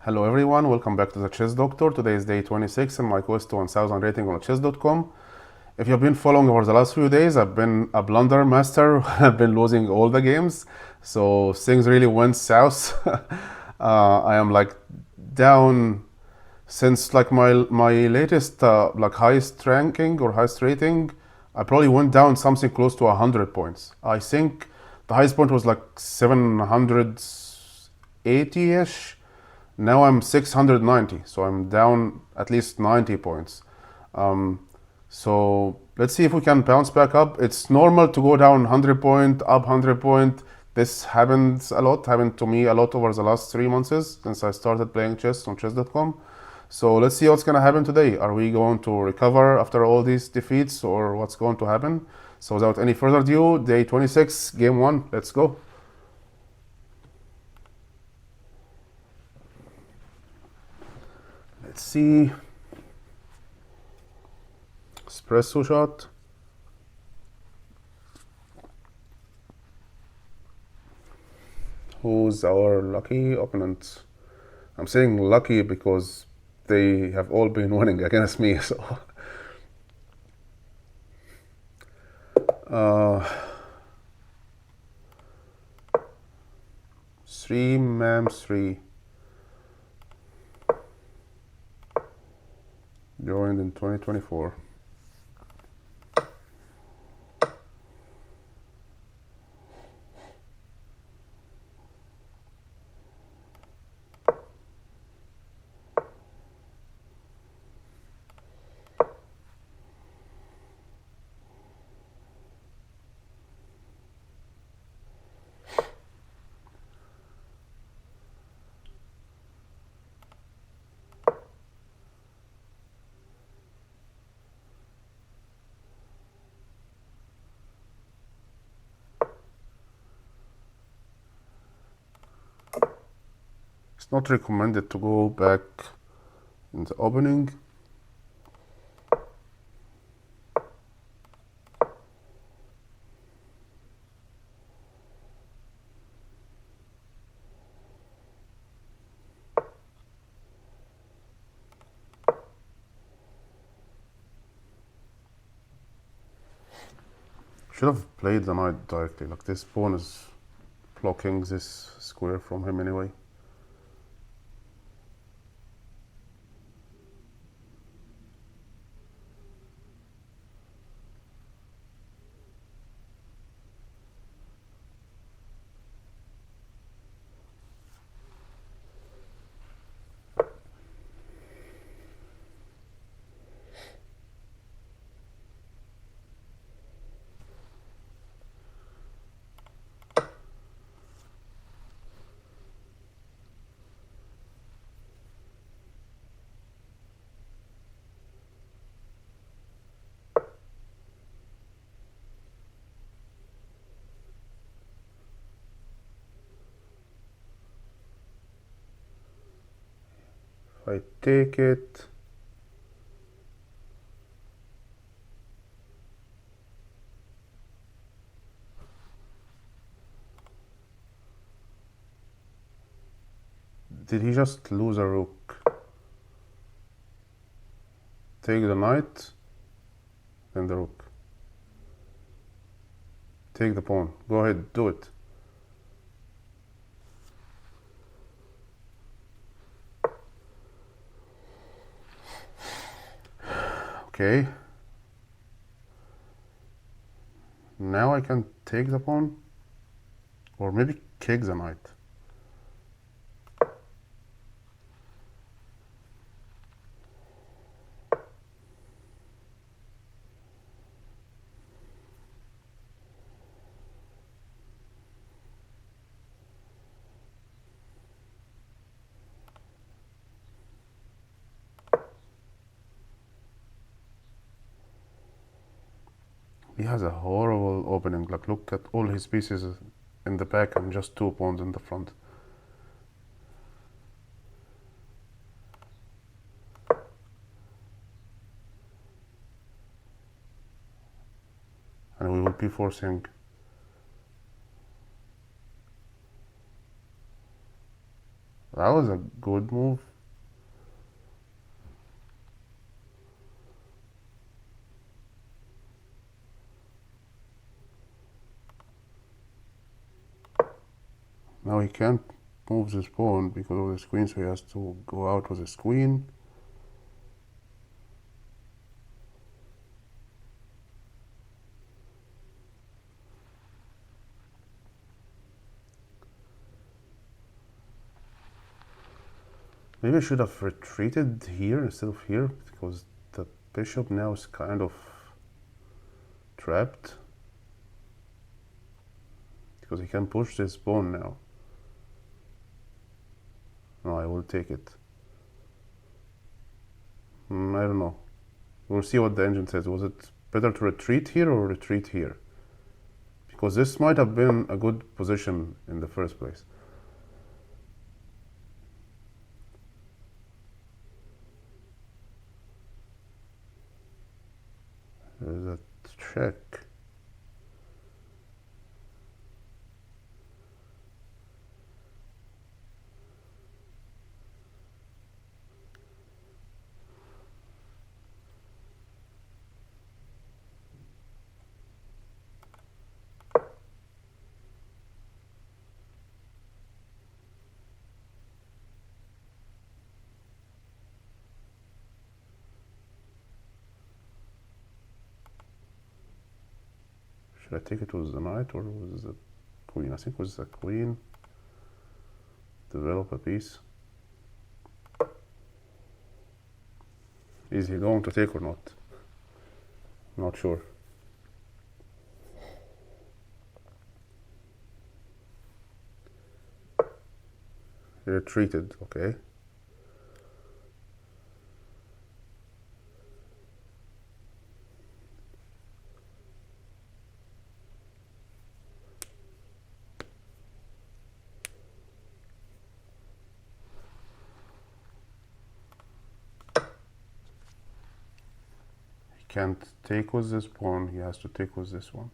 Hello everyone, welcome back to the Chess Doctor. Today is day 26 in my quest to 1000 rating on chess.com. If you've been following over the last few days, I've been a blunder master. I've been losing all the games, so things really went south. I am like down since like my latest like highest ranking or highest rating. I probably went down something close to 100 points. I think the highest point was like 780-ish. Now I'm 690, so I'm down at least 90 points. So let's see if we can bounce back up. It's normal to go down 100 point, up 100 point. This happens a lot, happened to me a lot over the last 3 months since I started playing chess on chess.com. So let's see what's going to happen today. Are we going to recover after all these defeats, or what's going to happen? So without any further ado, day 26, game 1, let's go. Let's see. Espresso shot. Who's our lucky opponent? I'm saying lucky because they have all been winning against me, so three ma'am 3 joined in 2024. It's not recommended to go back in the opening. Should have played the knight directly, like this pawn is blocking this square from him anyway. If I take it, did he just lose a rook? Take the knight, then the rook. Take the pawn. Go ahead, do it. Okay. Now I can take the pawn, or maybe kick the knight. He has a horrible opening. Like, look at all his pieces in the back and just 2 pawns in the front. And we will be forcing That was a good move. Now he can't move this pawn because of this queen, so he has to go out with his queen. Maybe I should have retreated here instead of here, because the bishop now is kind of trapped. Because he can push this pawn now. No, I will take it. I don't know. We'll see what the engine says. Was it better to retreat here or retreat here? Because this might have been a good position in the first place. There's a check. Should I take it with the knight or with the queen? I think with the queen. Develop a piece. Is he going to take or not? Not sure. He retreated, okay. Can't take with this pawn, he has to take with this one.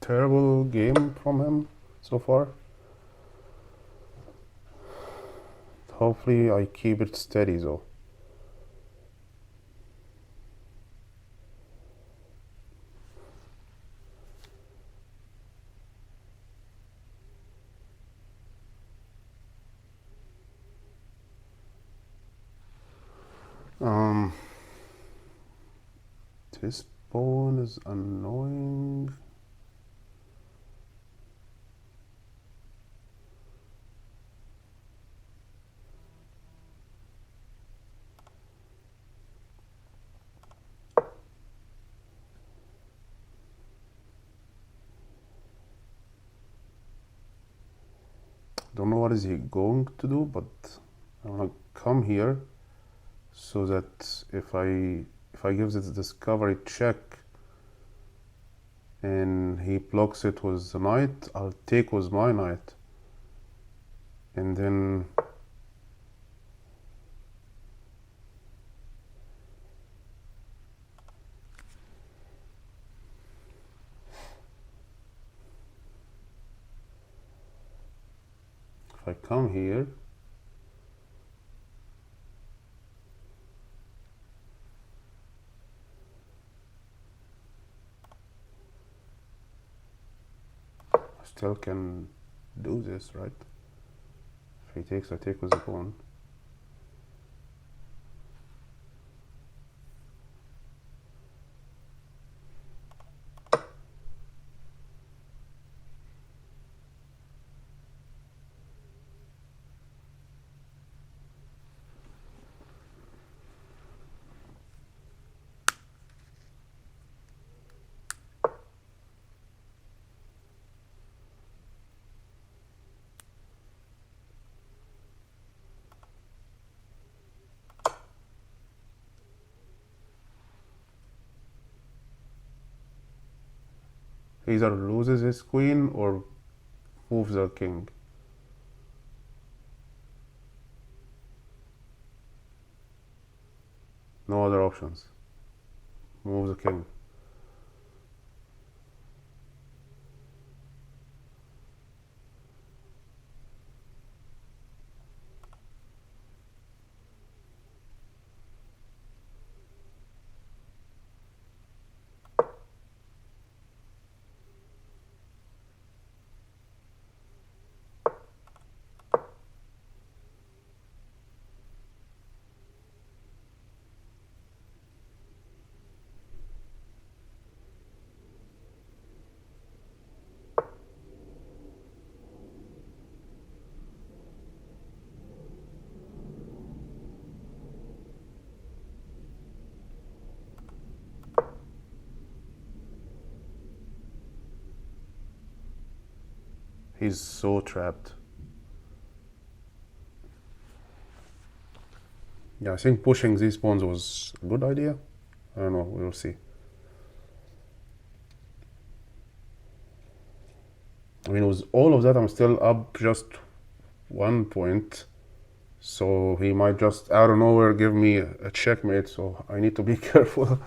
Terrible game from him so far. Hopefully I keep it steady though. This pawn is annoying. Don't know what is he going to do, but I want to come here so that if I give this discovery check and he blocks it with the knight, I'll take with my knight, and then if I come here, I still can do this, right? If he takes, I take with the pawn. He either loses his queen or moves the king. No other options. Move the king. He's so trapped. Yeah, I think pushing these pawns was a good idea. I don't know, we'll see. I mean, with all of that, I'm still up just 1 point. So he might just out of nowhere give me a checkmate, so I need to be careful.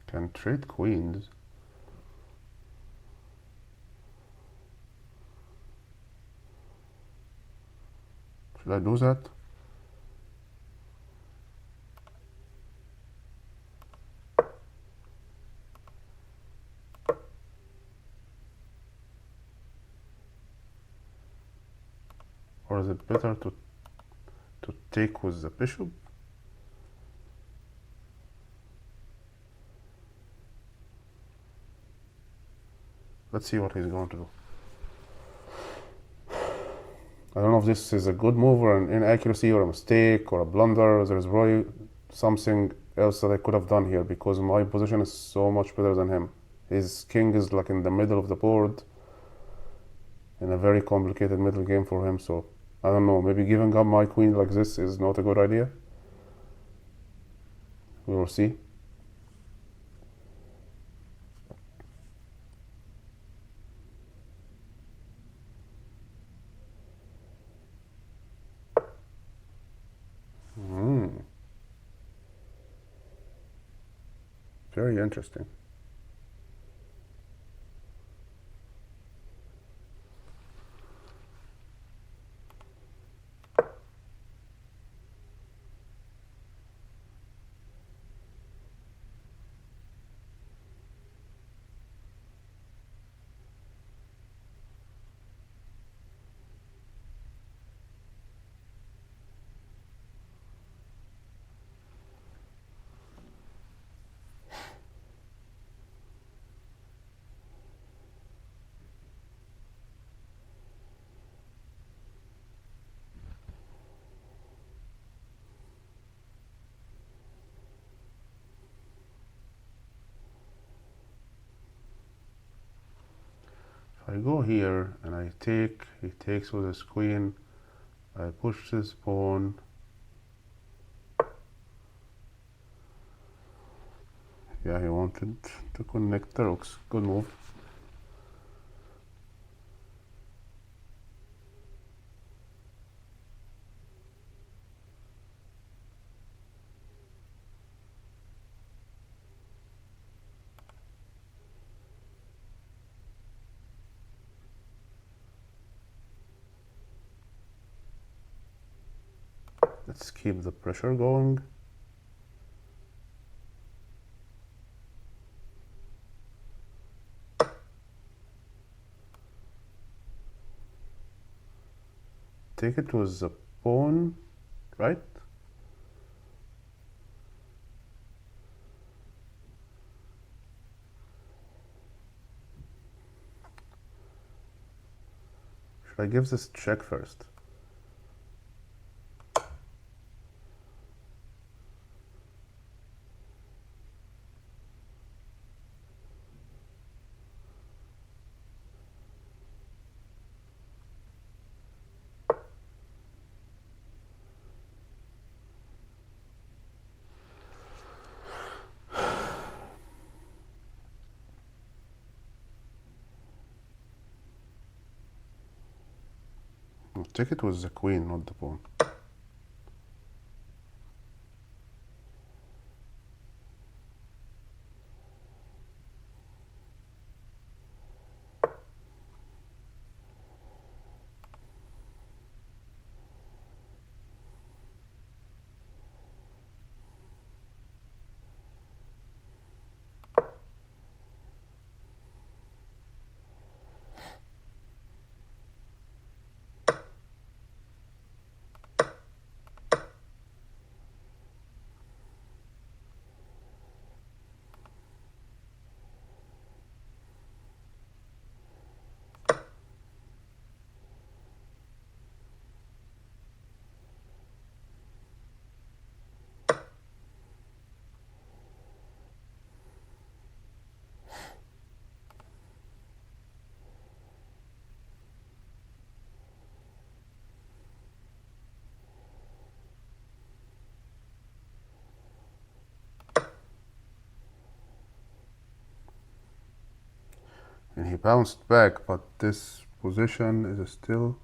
Can trade queens. Should I do that? Or is it better to take with the bishop? Let's see what he's going to do. I don't know if this is a good move or an inaccuracy or a mistake or a blunder. There's probably something else that I could have done here because my position is so much better than him. His king is like in the middle of the board in a very complicated middle game for him, so I don't know, maybe giving up my queen like this is not a good idea. We will see. Very interesting. I go here and I take, he takes with his queen, I push this pawn. Yeah, he wanted to connect the rooks. Good move. Let's keep the pressure going. Take it with the pawn, right? Should I give this check first? Take it with the queen, not the pawn. And he bounced back, but this position is still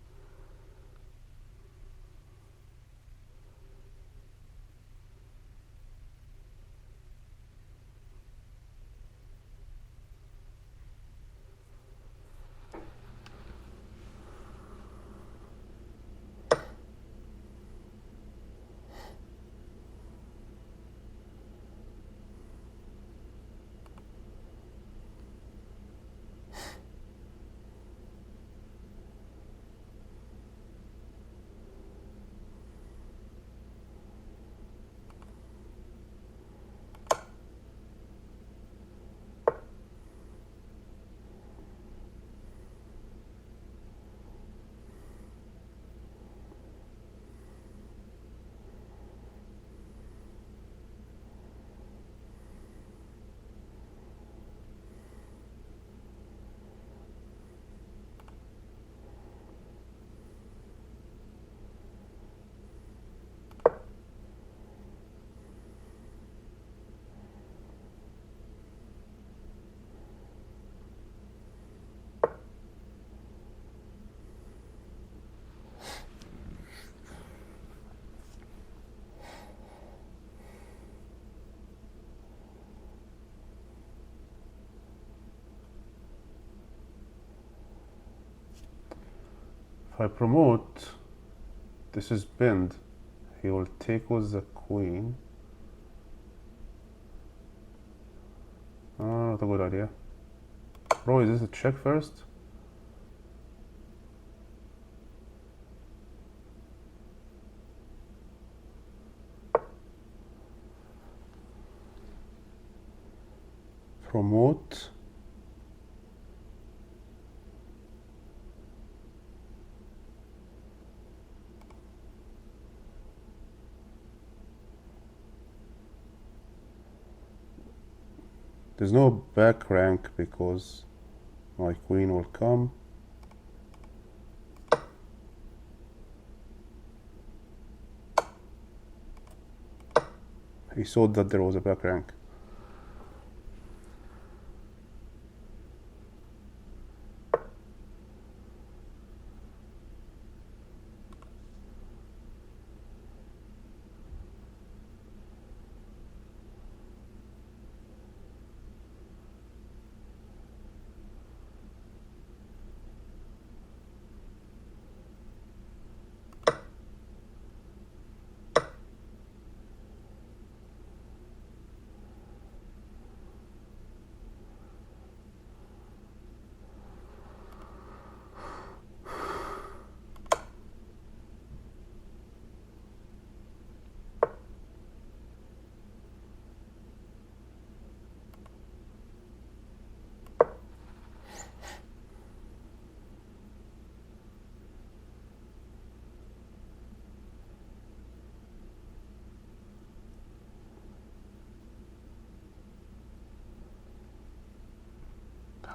if I promote, this is pinned. He will take with the queen. Not a good idea. Bro, is this a check first? Promote. There's no back rank because my queen will come. He thought that there was a back rank.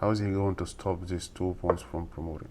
How is he going to stop these 2 pawns from promoting?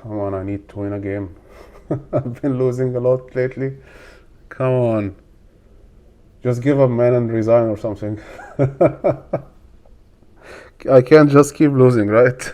Come on, I need to win a game. I've been losing a lot lately. Come on. Just give up, man, and resign or something. I can't just keep losing, right?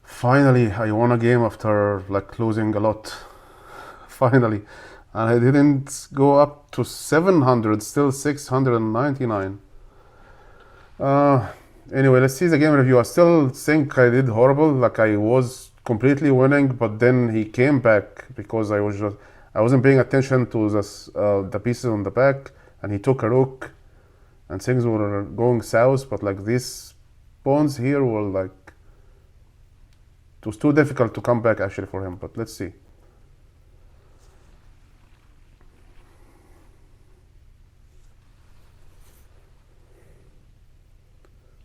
Finally, I won a game after like losing a lot. Finally. And I didn't go up to 700, still 699. Anyway, let's see the game review. I still think I did horrible, like I was completely winning, but then he came back because I wasn't paying attention to the pieces on the back, and he took a rook, and things were going south. But like these pawns here were like, it was too difficult to come back actually for him. But let's see.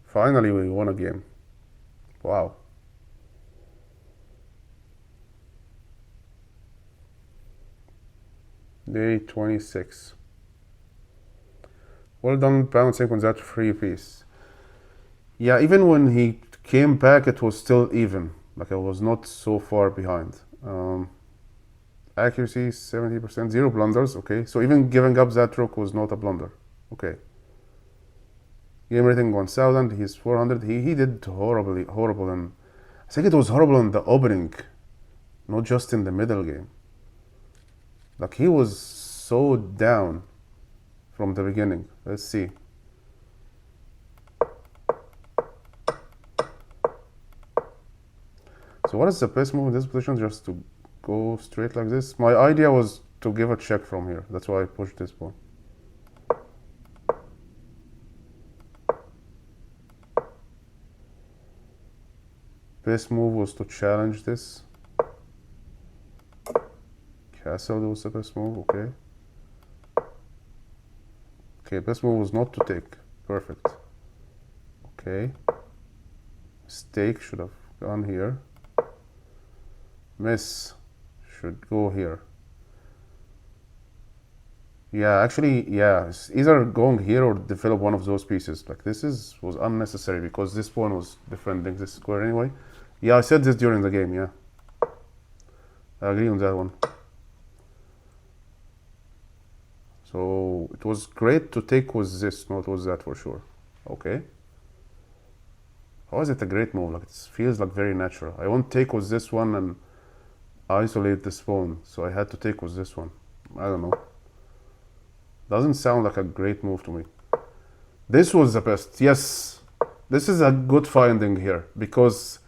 Finally, we won a game. Wow. Day 26. Well done bouncing on that free piece. Yeah, even when he came back, it was still even. Like I was not so far behind. Accuracy 70%, 0 blunders. Okay, so even giving up that rook was not a blunder. Okay. Game rating 1000. He's 400. He did horrible, and I think it was horrible in the opening, not just in the middle game. Like he was so down from the beginning. Let's see. So what is the best move in this position? Just to go straight like this? My idea was to give a check from here. That's why I pushed this pawn. Best move was to challenge this. Castle was the best move, okay. Okay, best move was not to take. Perfect. Okay. Mistake should have gone here. Miss should go here. Yeah, actually, yeah, it's either going here or develop one of those pieces. Like this was unnecessary because this pawn was defending this square anyway. Yeah, I said this during the game, yeah. I agree on that one. So it was great to take with this, not with that for sure. Okay. How is it a great move? Like it feels like very natural. I won't take with this one and isolate this pawn, so I had to take with this one. I don't know. Doesn't sound like a great move to me. This was the best. Yes. This is a good finding here because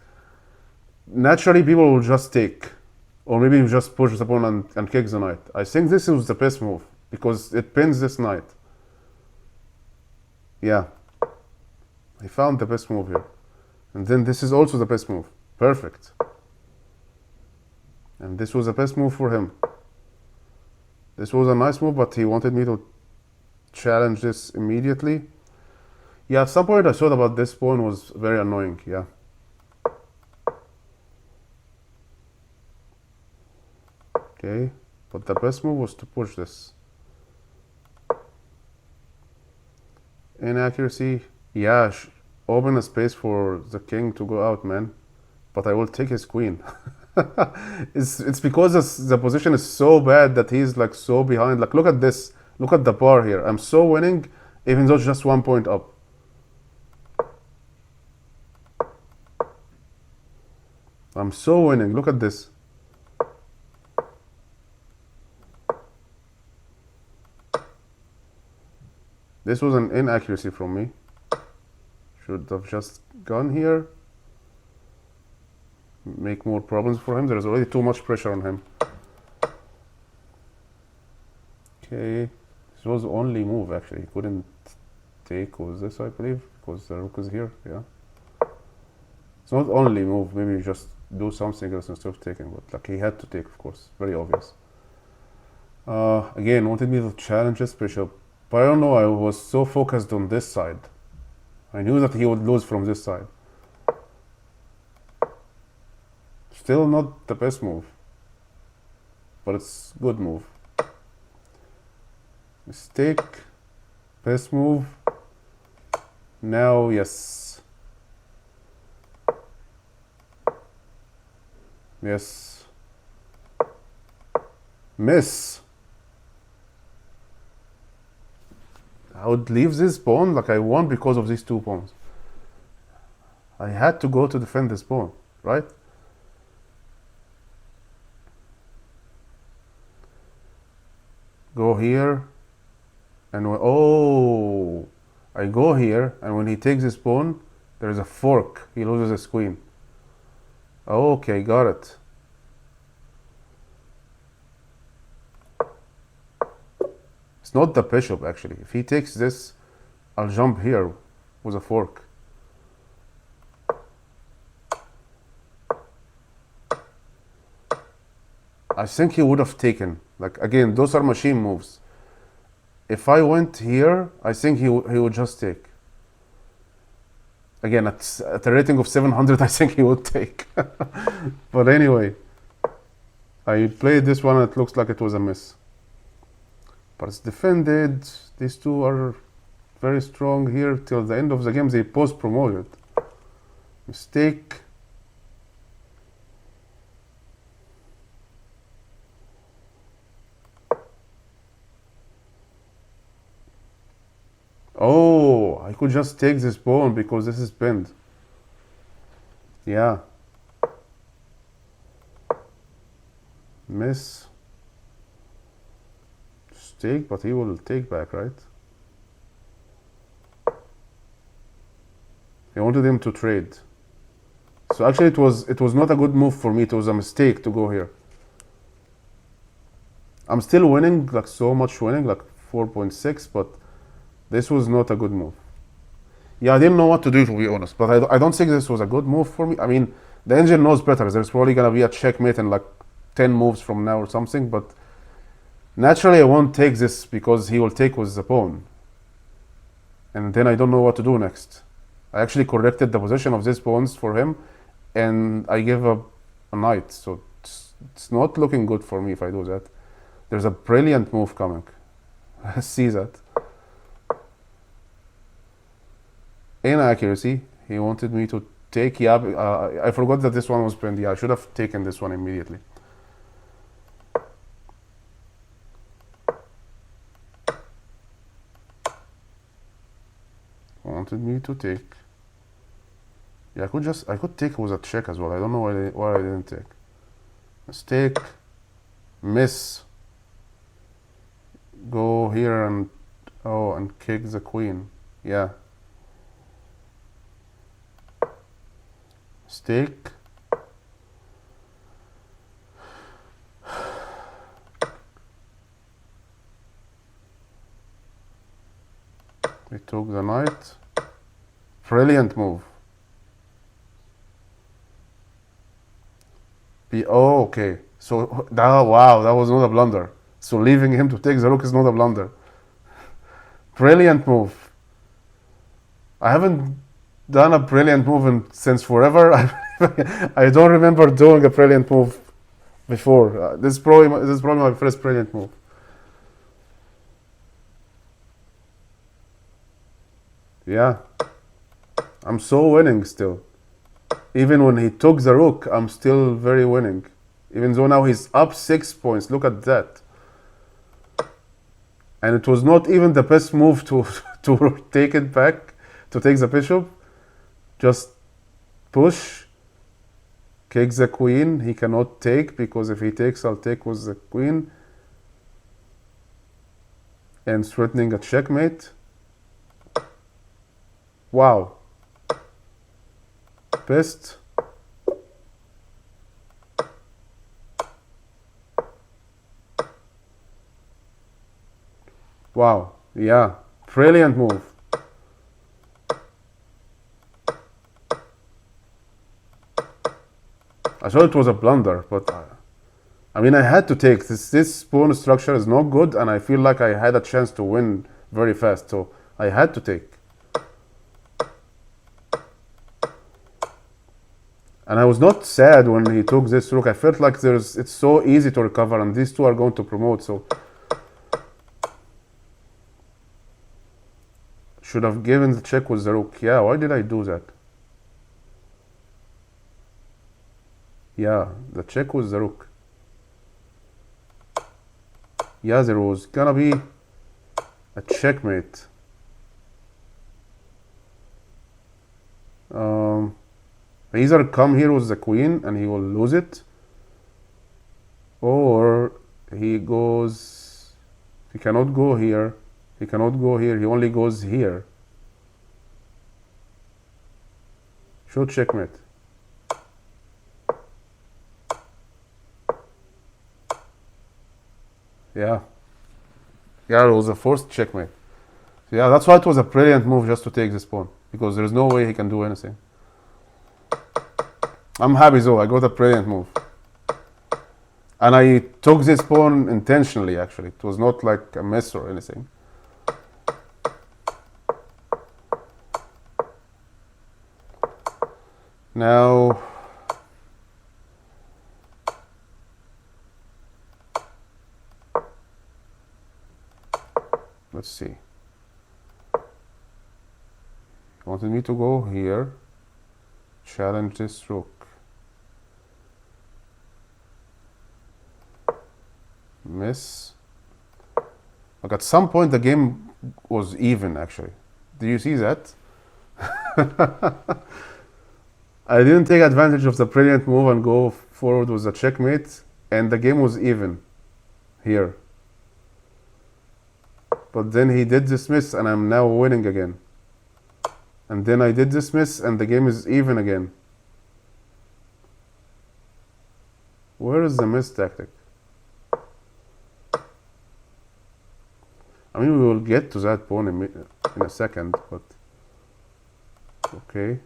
naturally people will just take, or maybe you just push the pawn and kick the knight. I think this is the best move because it pins this knight. Yeah, I found the best move here. And then this is also the best move. Perfect. And this was the best move for him. This was a nice move, but he wanted me to challenge this immediately. Yeah, at some point I thought about this pawn was very annoying, yeah. Okay, but the best move was to push this. Inaccuracy, yeah, open a space for the king to go out, man. But I will take his queen. It's because the position is so bad that he's like so behind. Like, look at this. Look at the bar here. I'm so winning, even though it's just 1 point up. I'm so winning. Look at this. This was an inaccuracy from me. Should have just gone here. Make more problems for him. There's already too much pressure on him. Okay. This was the only move actually. He couldn't take with this, I believe, because the rook is here. Yeah. It's not only move. Maybe you just do something else instead of taking, but like he had to take, of course. Very obvious. Again, wanted me to challenge this bishop, but I don't know. I was so focused on this side. I knew that he would lose from this side. Still not the best move, but it's good move. Mistake, best move. Now, yes. Yes. Miss. I would leave this pawn, like I won because of these 2 pawns. I had to go to defend this pawn, right? Go here, and oh, I go here, and when he takes his pawn, there is a fork. He loses his queen. Okay, got it. It's not the bishop, actually. If he takes this, I'll jump here with a fork. I think he would have taken. Like, again, those are machine moves. If I went here, I think he would just take. Again, at a rating of 700, I think he would take. But anyway, I played this one and it looks like it was a miss. But it's defended. These two are very strong here till the end of the game. They post promoted. Mistake. Oh, I could just take this pawn because this is pinned. Yeah. Miss. Take, but he will take back, right? He wanted him to trade. So actually it was not a good move for me. It was a mistake to go here. I'm still winning, like so much winning, like 4.6, but this was not a good move. Yeah, I didn't know what to do, to be honest, but I don't think this was a good move for me. I mean, the engine knows better. There's probably gonna be a checkmate in like 10 moves from now or something, but naturally I won't take this because he will take with the pawn. And then I don't know what to do next. I actually corrected the position of these pawns for him, and I give a knight, so it's not looking good for me if I do that. There's a brilliant move coming. See that. Inaccuracy. He wanted me to take. Yeah, I forgot that this one was pinned. Yeah, I should have taken this one immediately. Wanted me to take. Yeah, I could take with a check as well. I don't know why I didn't take. Mistake. Miss. Go here and kick the queen. Yeah. stake. He took the knight. Brilliant move. Oh, okay. So wow, that was not a blunder. So leaving him to take the rook is not a blunder. Brilliant move. I haven't done a brilliant move since forever. I don't remember doing a brilliant move before. This is probably my first brilliant move. Yeah, I'm so winning still. Even when he took the rook, I'm still very winning. Even though now he's up 6 points. Look at that. And it was not even the best move to take it back, to take the bishop. Just push, kick the queen. He cannot take, because if he takes, I'll take with the queen. And threatening a checkmate. Wow. Best. Wow. Yeah. Brilliant move. I thought it was a blunder, but I mean, I had to take this. This pawn structure is not good, and I feel like I had a chance to win very fast, so I had to take. And I was not sad when he took this rook. I felt like it's so easy to recover, and these two are going to promote, so should have given the check with the rook. Yeah, why did I do that? Yeah, the check with the rook. Yeah, there was gonna be a checkmate. Either come here with the queen and he will lose it, or he goes, he cannot go here, he cannot go here, he only goes here. Should checkmate. Yeah, it was a forced checkmate. So yeah, that's why it was a brilliant move just to take this pawn, because there's no way he can do anything. I'm happy though, I got a brilliant move. And I took this pawn intentionally, actually. It was not like a miss or anything. Now, let's see. He wanted me to go here, challenge this rook. Miss. Like at some point the game was even, actually. Do you see that? I didn't take advantage of the brilliant move and go forward with the checkmate, and the game was even here. But then he did dismiss, and I'm now winning again. And then I did dismiss, and the game is even again. Where is the miss tactic? I mean, we will get to that pawn in a second, but okay.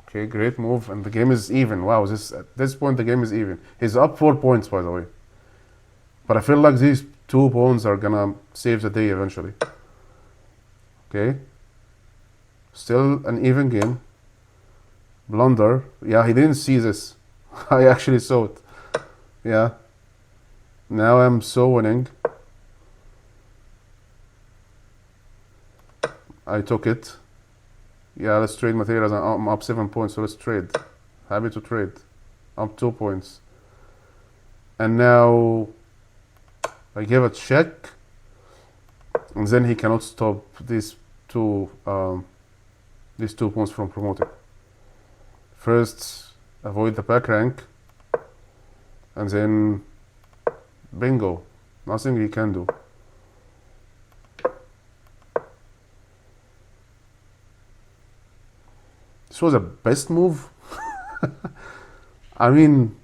Okay, great move, and the game is even. Wow, at this point the game is even. He's up 4 points, by the way. But I feel like these two pawns are gonna save the day eventually. Okay. Still an even game. Blunder. Yeah, he didn't see this. I actually saw it. Yeah. Now I'm so winning. I took it. Yeah, let's trade materials. I'm up 7 points, so let's trade. Happy to trade. Up 2 points. And now I give a check, and then he cannot stop these two pawns from promoting. First, avoid the back rank, and then bingo. Nothing he can do. This was a best move. I mean,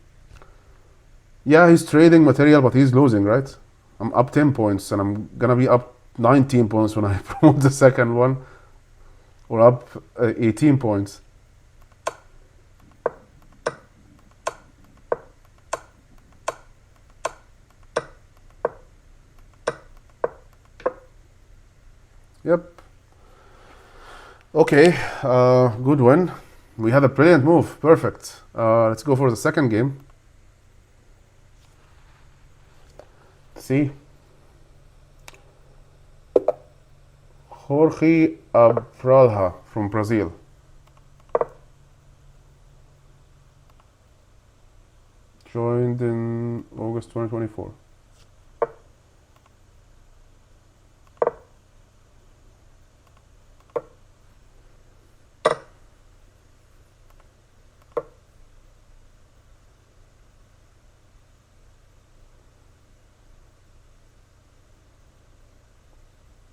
yeah, he's trading material, but he's losing, right? I'm up 10 points, and I'm gonna be up 19 points when I promote the second one, or up 18 points. Yep. Okay, good win. We had a brilliant move. Perfect. Let's go for the second game. See, Jorge Abralha from Brazil. Joined in August 2024.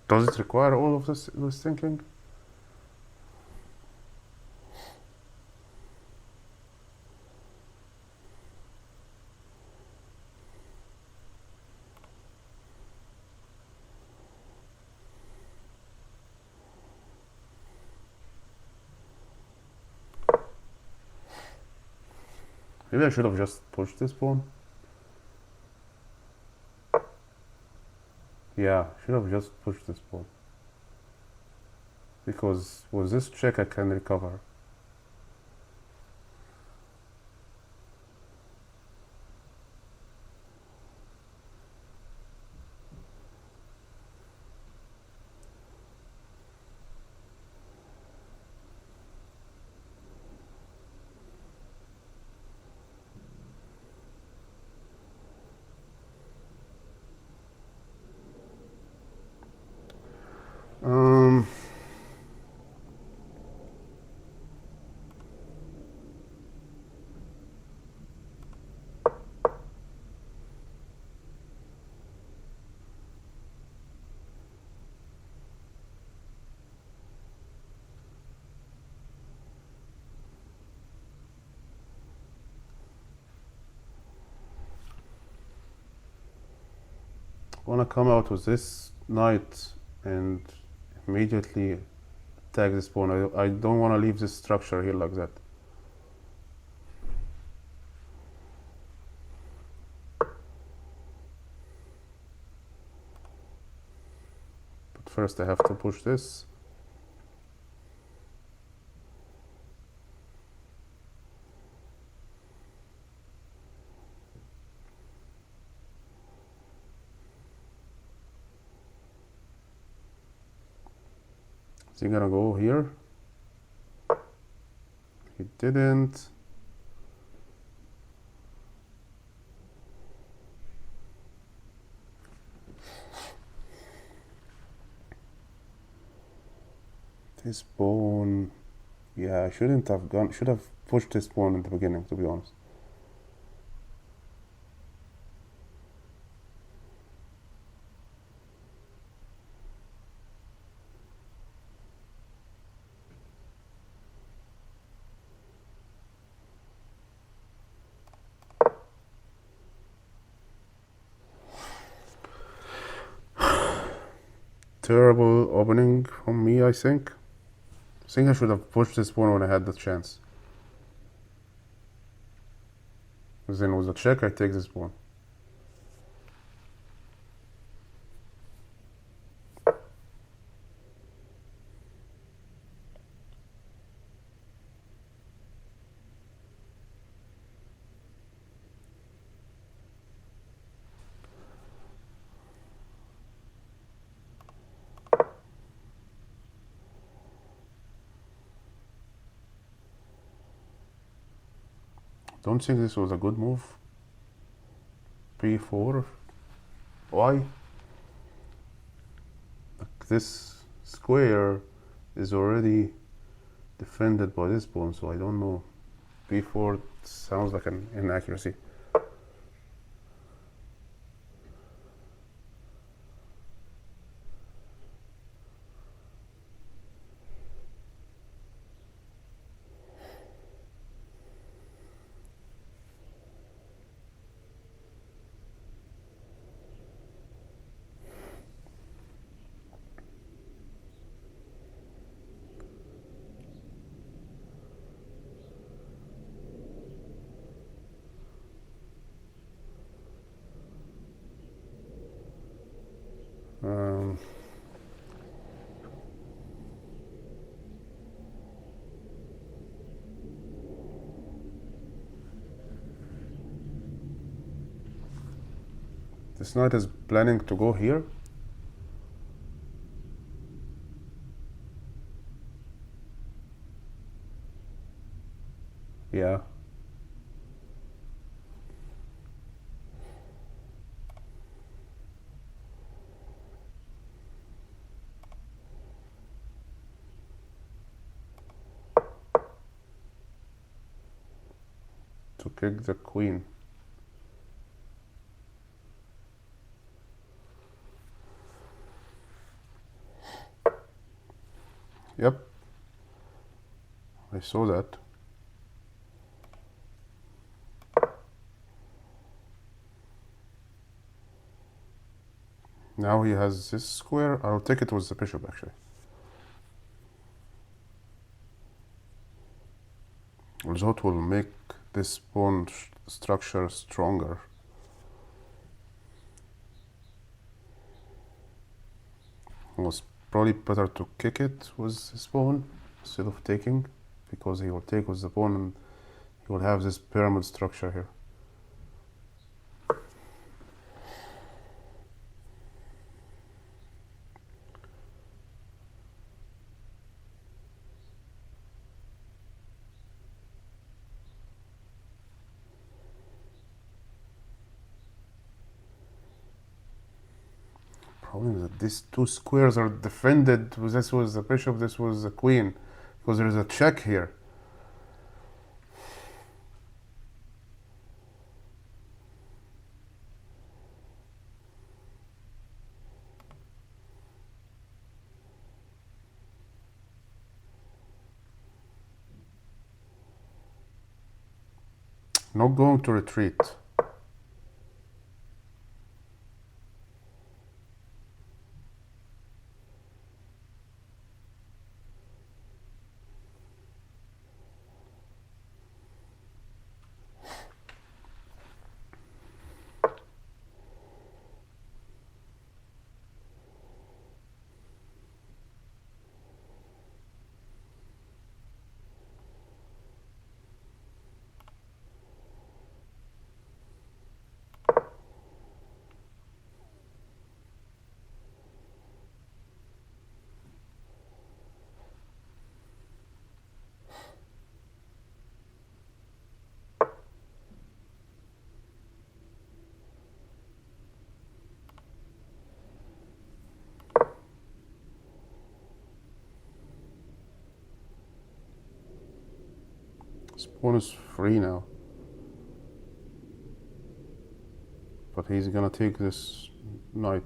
Does it require all of this thinking? Maybe I should have just pushed this pawn. Yeah, should have just pushed this pawn. Because with this check I can recover. Um, wanna come out with this knight and immediately attack this pawn. I don't wanna leave this structure here like that. But first I have to push this. Is he gonna go here? He didn't. This pawn, yeah, I shouldn't have gone. Should have pushed this pawn in the beginning, to be honest. Terrible opening from me, I think. I think I should have pushed this pawn when I had the chance. Because then with a check, I take this pawn. Don't think this was a good move. b4. Why? Like this square is already defended by this pawn, so I don't know. b4 sounds like an inaccuracy. This knight is planning to go here. Yeah. To kick the queen. Yep. I saw that. Now he has this square. I'll take it with the bishop actually. Also it will make this pawn structure stronger. It was probably better to kick it with his pawn instead of taking, because he will take with the pawn and he will have this pyramid structure here. Problem is that these two squares are defended. This was the bishop, this was the queen, because there is a check here. Not going to retreat. This pawn is free now. But he's gonna take this knight.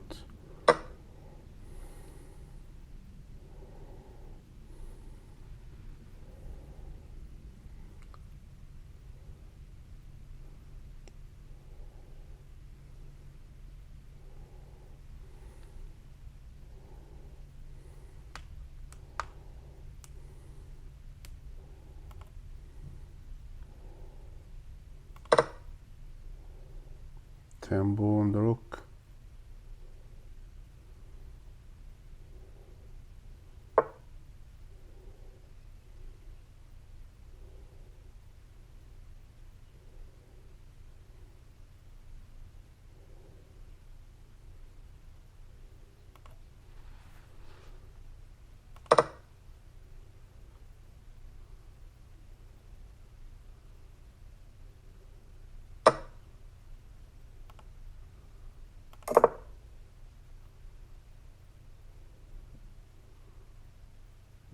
Tempo on the rook.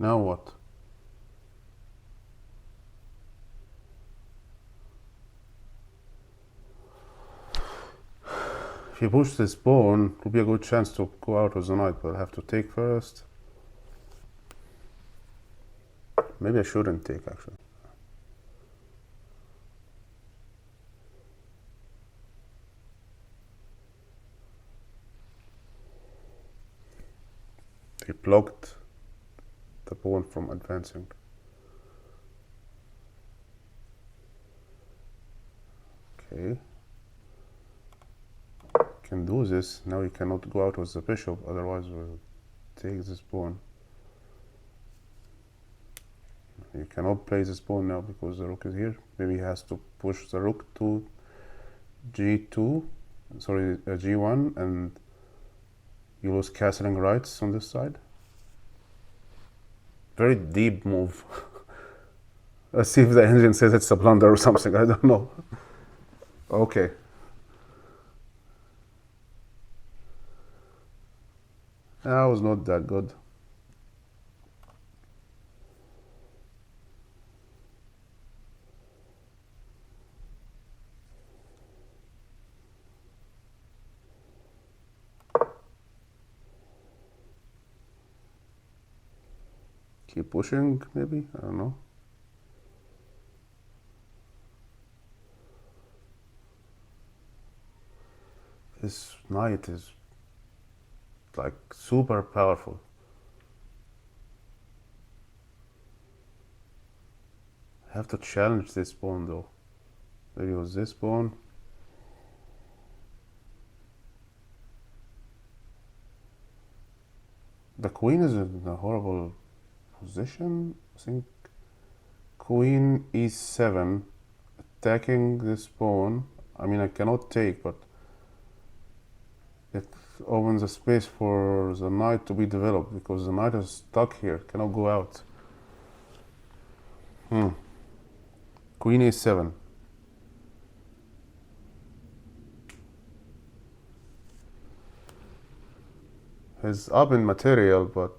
Now what? If you push this pawn, it will be a good chance to go out with the knight, but I'll have to take first. Maybe I shouldn't take actually. He blocked the pawn from advancing. Okay. Can do this. Now he cannot go out with the bishop, otherwise we'll take this pawn. He cannot play this pawn now because the rook is here. Maybe he has to push the rook to g2. sorry, g1, and you lose castling rights on this side. Very deep move. Let's see if the engine says it's a blunder or something. I don't know. Okay. That was not that good. Keep pushing, maybe? I don't know. This knight is like super powerful. I have to challenge this pawn though. Maybe it was this pawn. The queen is in a horrible position. I think queen e7, attacking this pawn. I mean, I cannot take, but it opens a space for the knight to be developed because the knight is stuck here, cannot go out. Queen e7. He's up in material, but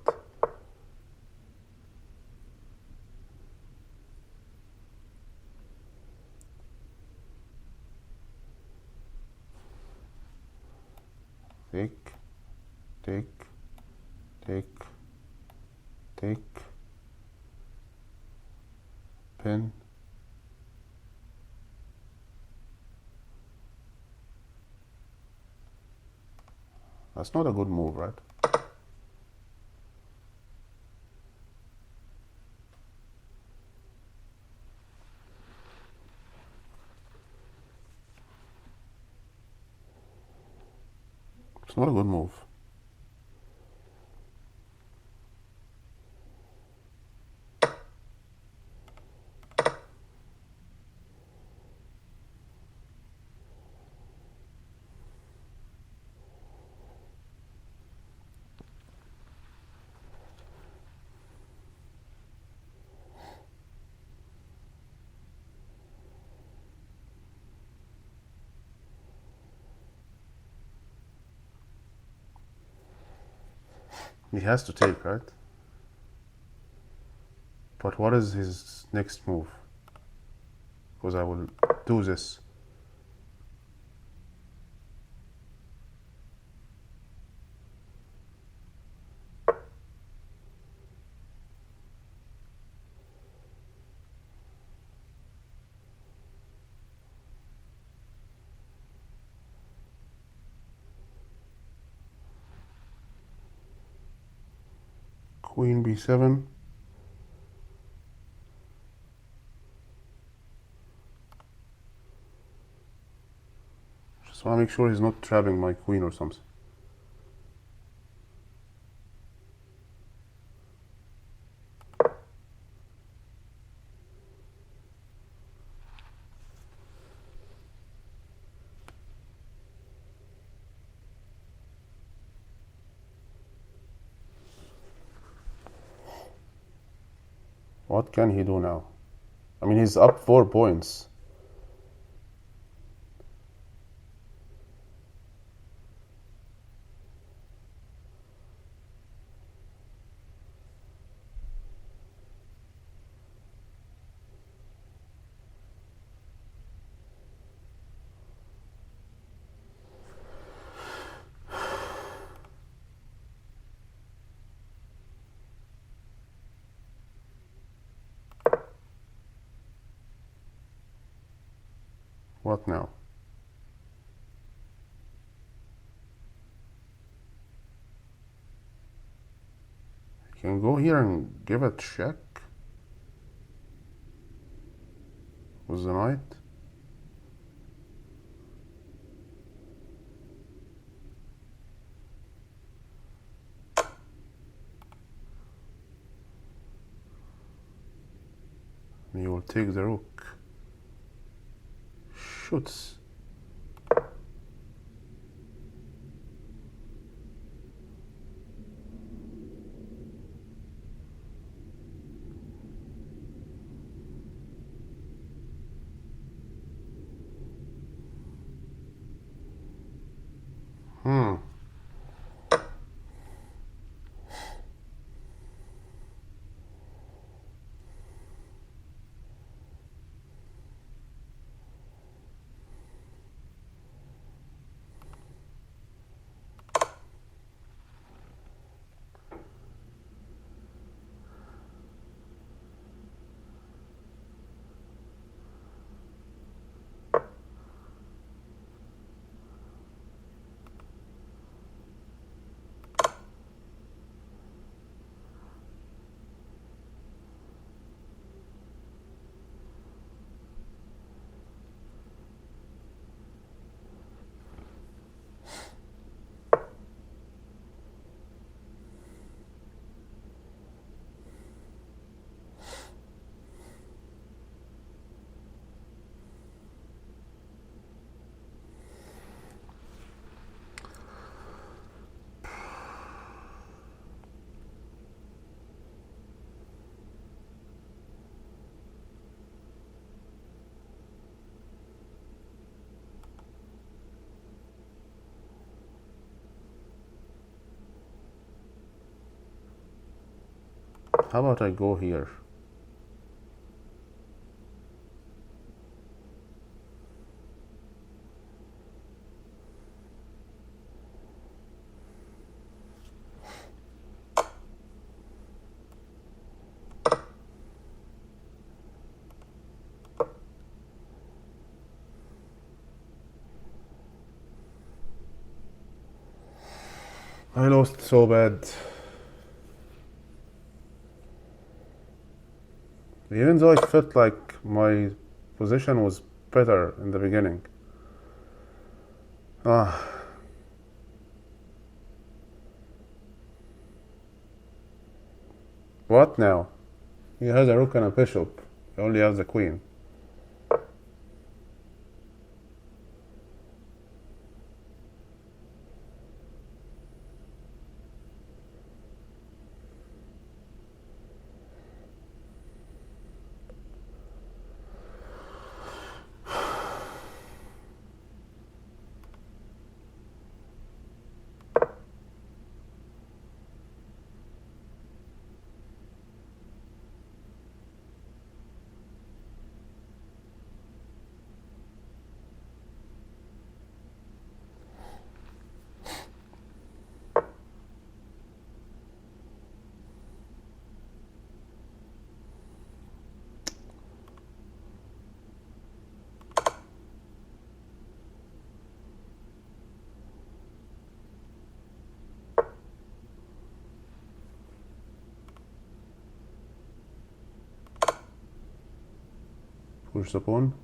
take, take, take, take, pin. That's not a good move, right? It's not a good move. He has to take, right? But what is his next move? Because I will do this. Queen b7. Just want to make sure he's not trapping my queen or something. What can he do now? I mean, he's up 4 points. What now? He can go here and give a check with the knight. He will take the rook. Shoots. Hmm. How about I go here? I lost so bad. Even though I felt like my position was better in the beginning. Ah, what now? He has a rook and a bishop. He only has the queen. Push the pawn.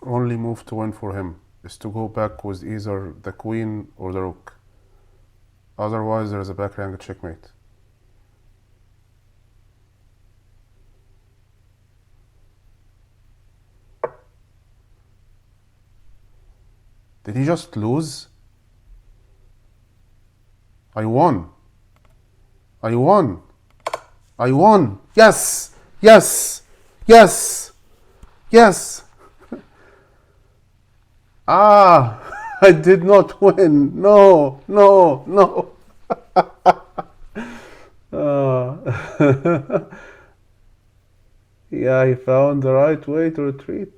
only move to win for him is to go back with either the queen or the rook. Otherwise, there is a back rank checkmate. Did he just lose? I won. I won. I won. Yes. Yes. Yes. Yes. Ah, I did not win. No, no, no. Yeah, he found the right way to retreat.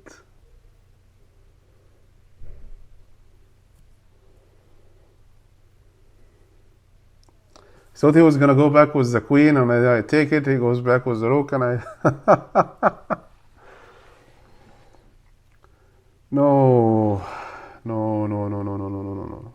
Thought he was gonna go back with the queen, and I take it. He goes back with the rook, and I. No, no, no, no, no, no, no, no, no, no.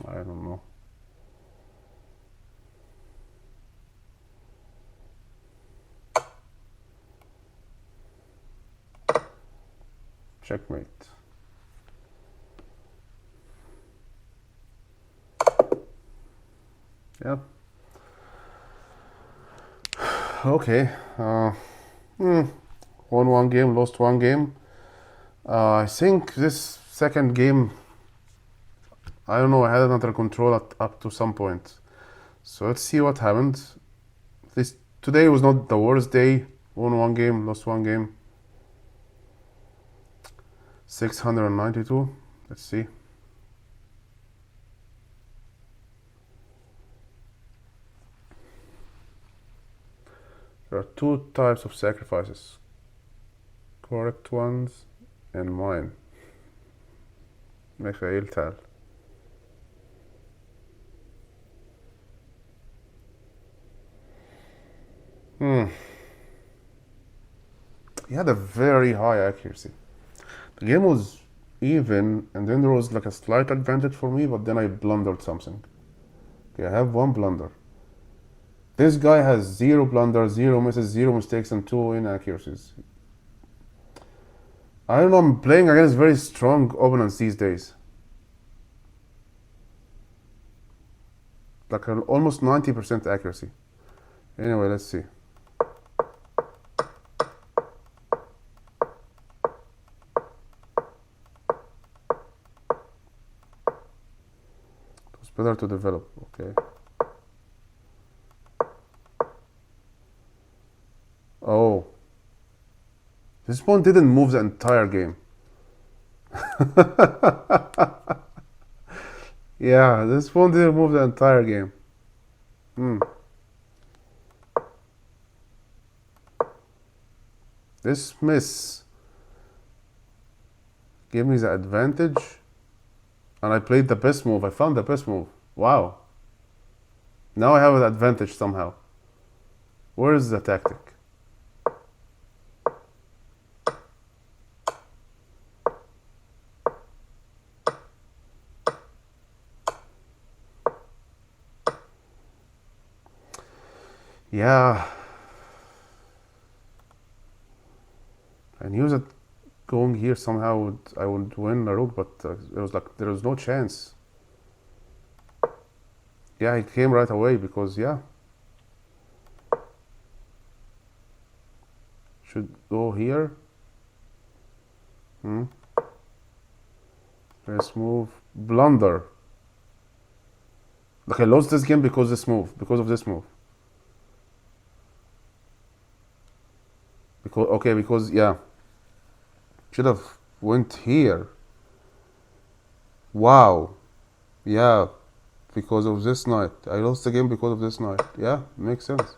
I don't know. Checkmate. Yeah. Okay. Won one game, lost one game. I think this second game, I don't know, I had it under control up to some point. So let's see what happened. This today was not the worst day. Won one game, lost one game. 692. Let's see. There are two types of sacrifices. Correct ones and mine. Mikhail Tal. He had a very high accuracy. The game was even, and then there was like a slight advantage for me, but then I blundered something. Okay, I have one blunder. This guy has 0 blunders, 0 misses, 0 mistakes, and 2 inaccuracies. I don't know, I'm playing against very strong opponents these days. Like almost 90% accuracy. Anyway, let's see. It's better to develop, okay. Oh. This pawn didn't move the entire game. Yeah, this pawn didn't move the entire game. This miss gave me the advantage, and I played the best move. I found the best move. Wow. Now I have an advantage somehow. Where is the tactic? Yeah, I knew that going here somehow I would win a rook, but it was like there was no chance. Yeah, he came right away because yeah, should go here. Let's move blunder. Like I lost this game because of this move. Because yeah, should have went here. Wow, yeah, because of this knight. I lost the game because of this knight. Yeah, makes sense.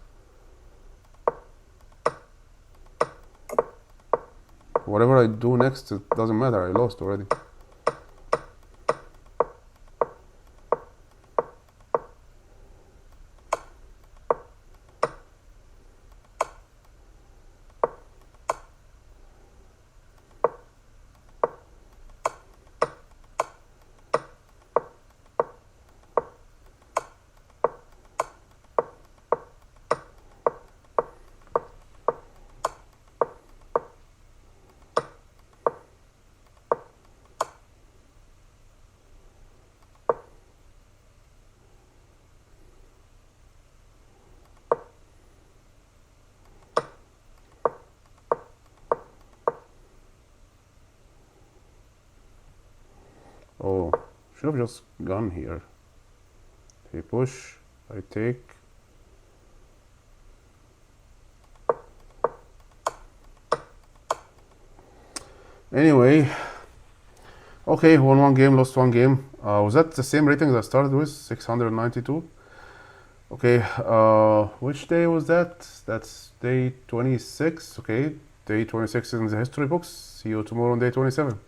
Whatever I do next, it doesn't matter. I lost already. Oh, should have just gone here. He push, I take. Anyway, okay, won one game, lost one game. Was that the same rating that I started with? 692. Okay, which day was that? That's day 26. Okay, day 26 in the history books. See you tomorrow on day 27.